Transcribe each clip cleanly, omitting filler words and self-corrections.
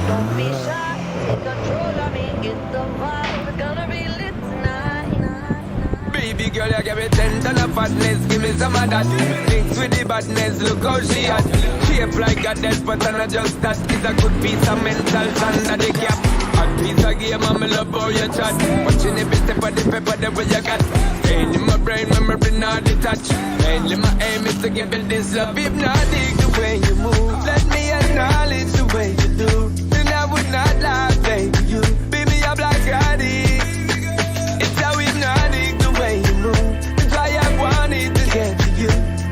Don't be shy, take control of me, get the vibe. It's gonna be lit tonight. Baby girl, you give me 10 ton of fatness, give me some of that. Mix with the badness, look how she hot. Shape like a death, but I'm not just that. It's a good piece of mental under the cap. Hot piece of game, I'm love how you chat. Watching every step of the pepper, the way you got. Pain in my brain, memory not detached. Mainly my aim is to give it this love. If not, dig the way you move. Let me acknowledge the way you do. Then I would not lie, baby, you. Baby, I'm like Gotti. It's how hypnotic the way you move. That's why I wanted to get to you.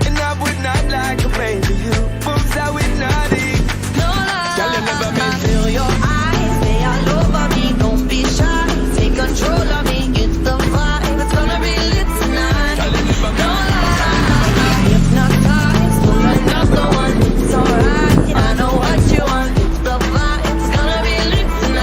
And I would not like to play to you. Moves how hypnotic. No lie, Girl, you never I miss. feel your eyes, they all over me. Don't be shy, take control of me, get the vibe. It's gonna be lit tonight. Girl, you never No miss. lie, I'm hypnotized, pulling up the one. It's alright, I know what you want. It's the vibe. It's gonna be lit tonight.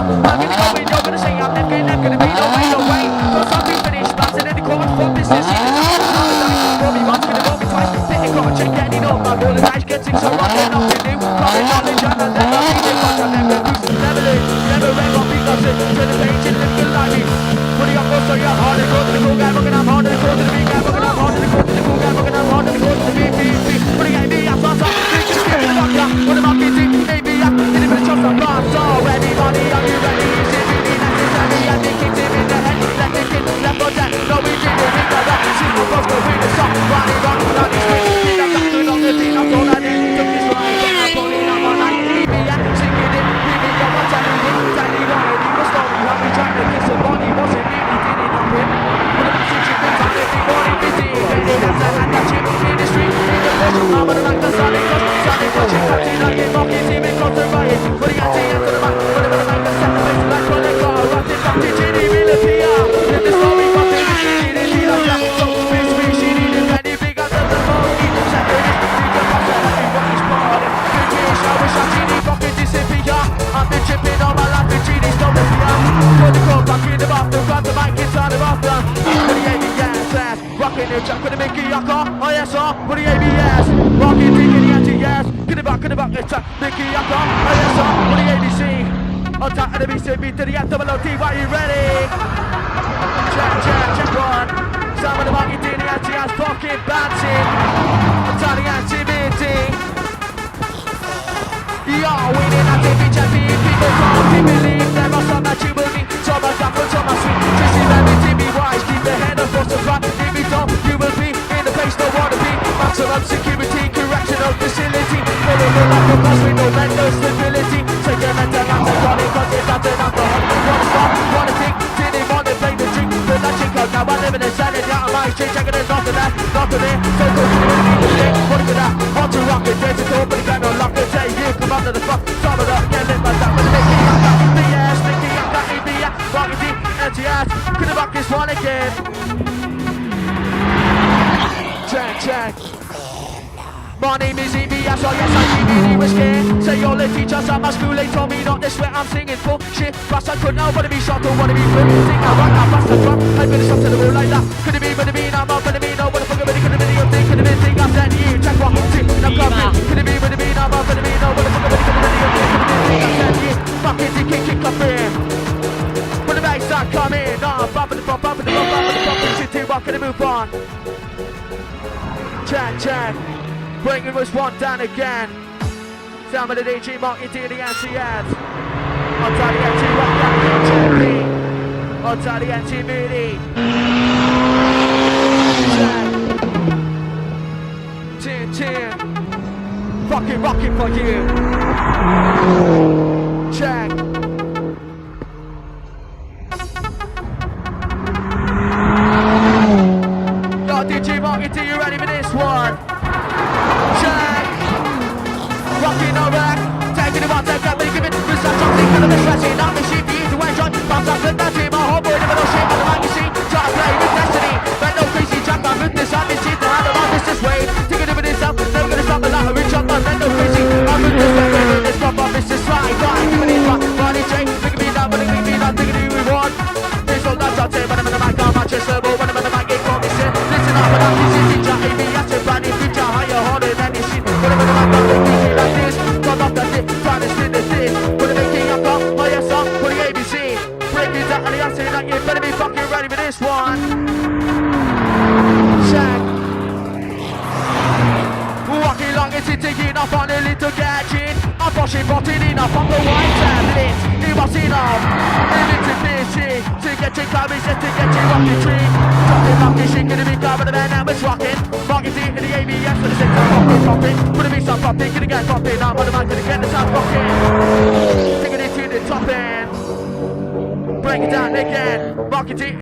I'm gonna go in, you're gonna say I'm never gonna be no way, no way. Cause I'll be finished, bouncing in the corner for business. See the top, now the dice, roll me once, gonna roll me twice. Pick it, got a check, getting up, my roll the dice, getting so much, there's nothing new. Common knowledge, and I'll never be the coach, I'll never lose, never lose, never wreck, I'll be nothing. Turn the page and live good like me. Putting up, so yeah, I'm hard to go to the cool guy, I'm gonna hard to go to the big guy, I'm gonna hard to go to the cool guy, I'm gonna hard to go to the big, putting at me, I'm fast, just give it a fuck, yeah. What am I getting? Maybe I didn't even trust the boss, so everybody, are you ready? Is it really necessary? I think it's in the head, let the kid left on that. No, we didn't think of that. Simple goes go with the song, running on the street. Did I got good on the beat? I'm all I need. Took this ride, I'm pulling up on night. Leave me out, singing it. Leave me up, what's happening? Tiny on it, he was slowly help me trying to kiss a body. Wasn't really didn't know him. What about situation? Time everybody busy. Baby, that's a hand chip in the street. In the bush, I'm gonna like the Sonic watching catching like it, mocking, teaming, close to riot. Putting out the end to the mic. What about the mic? The second place, like when they go. Rocking, rocking, Ginny, really Pia. If the story comes in, she didn't need a job. So, space, she needed many big guns of the phone. Eat the second, big up, I'm saying, what is born. Good wish, I wish I Ginny, fucking disappear. I've been chipping on my life, and Ginny's not the fear. Put the coat back in the bathroom, grab the mic inside the bathroom. What the ABS ass, rocking the jack with the Mickey Yucker. Oh yes, sir, what the ABS, rocking, digging the anti-yes. Get it back, it's a Mickey Yucker. Oh yes, sir, what the ABC. On top of the BCB to the FWT, are you ready? Check one. Some of the market in the anti-yes, fucking bouncing. On top of the activity. You're winning at the beach and people can't believe there are some that you will need. So much up so much sweet. Just remember to be wise. Keep the head up, force the front. If you don't, you will be in the place don't wanna be. Maximum security, correctional facility. Full of like a bus with no mental stability. So you're mental and psychotic cause it's not enough to hold. Wanna stop, wanna think, didn't wanna play the drink. But that chick out now I live in a sanity out of my street. Checking it off to that, not to me. So go to the thing, what is that? Want to rock it, there's a door, but you got no lock it. Say you come under the fuck, some of that, get lit like that. But Mickey, I got EBS, Mickey, I got EBS. Rocking the NTS, could have rocked this one again. Check. My name is EBS, oh yes, I really was scared. Say all the teachers at my school, they told me not this way, I'm singing bullshit. Plus I couldn't help but to be shot, don't wanna be free. Think I rock, I bust the drum, I'm gonna stop to the road like that. Could it be, but it be, I'm up, but it be, no, what the fuck, but it could have been your thing, could have been thing, I'm saying to you. Check what, see, I'm coming. Could it be, but it be, I'm up, but it be, no, what the fuck, but it could have been your thing, could have been thing, I'm saying to you. Fuck it, kick up here. When the bags start coming, nah, bumping the bump, pushing two, I'm gonna move on. Check. Bringing was one down again. Some of the DG marking to the anti-ads. On top of the anti-rock, champion. On top of the anti-midi. Check. 10. Fucking rocking for you. Check. Yo, DG marking to you ready for this one? Check. Rocking no rack. Taking it on, take that, but give it to some something for the best dressing. I'm the shit for you to enjoy. Bounce up with that team, my homeboy, never no shit on the mic machine. Try to play with destiny. But no crazy jack, I'm with this, I'm this shit, I'm the one, this way. Take it over this up, never gonna stop a lot of rich up, but no crazy. I'm with this way, with this pop up, this is right, give me this one, body change, pick me down, but it me down, take it to you one. This all that's out there, but I'm in the mic, I'm at your level, when I'm in the mic, get called, listen up, but I'm this teacher, ABS, a brand new feature, higher, harder than this shit. When I'm in the mic, I'm thinking like this, turn off that shit, trying to spin this shit. When I'm making up, oh yes, I'm for the ABC. Break it down, and I'm saying that you better be fucking ready for this one. Check. Walking along, it's taking off on a little gadget. I'm pushing button enough on the white tablet. It was enough. A little fishy. To get your carries and to get your rocket tree. Talking shit, gonna be covered the man that was rocking. Marketing in the ABS for the sake of popping. Gonna be some popping, gonna get popping. I'm on the mic, gonna get the sound rocking. Taking it to the top end. Break it down again. Marketing.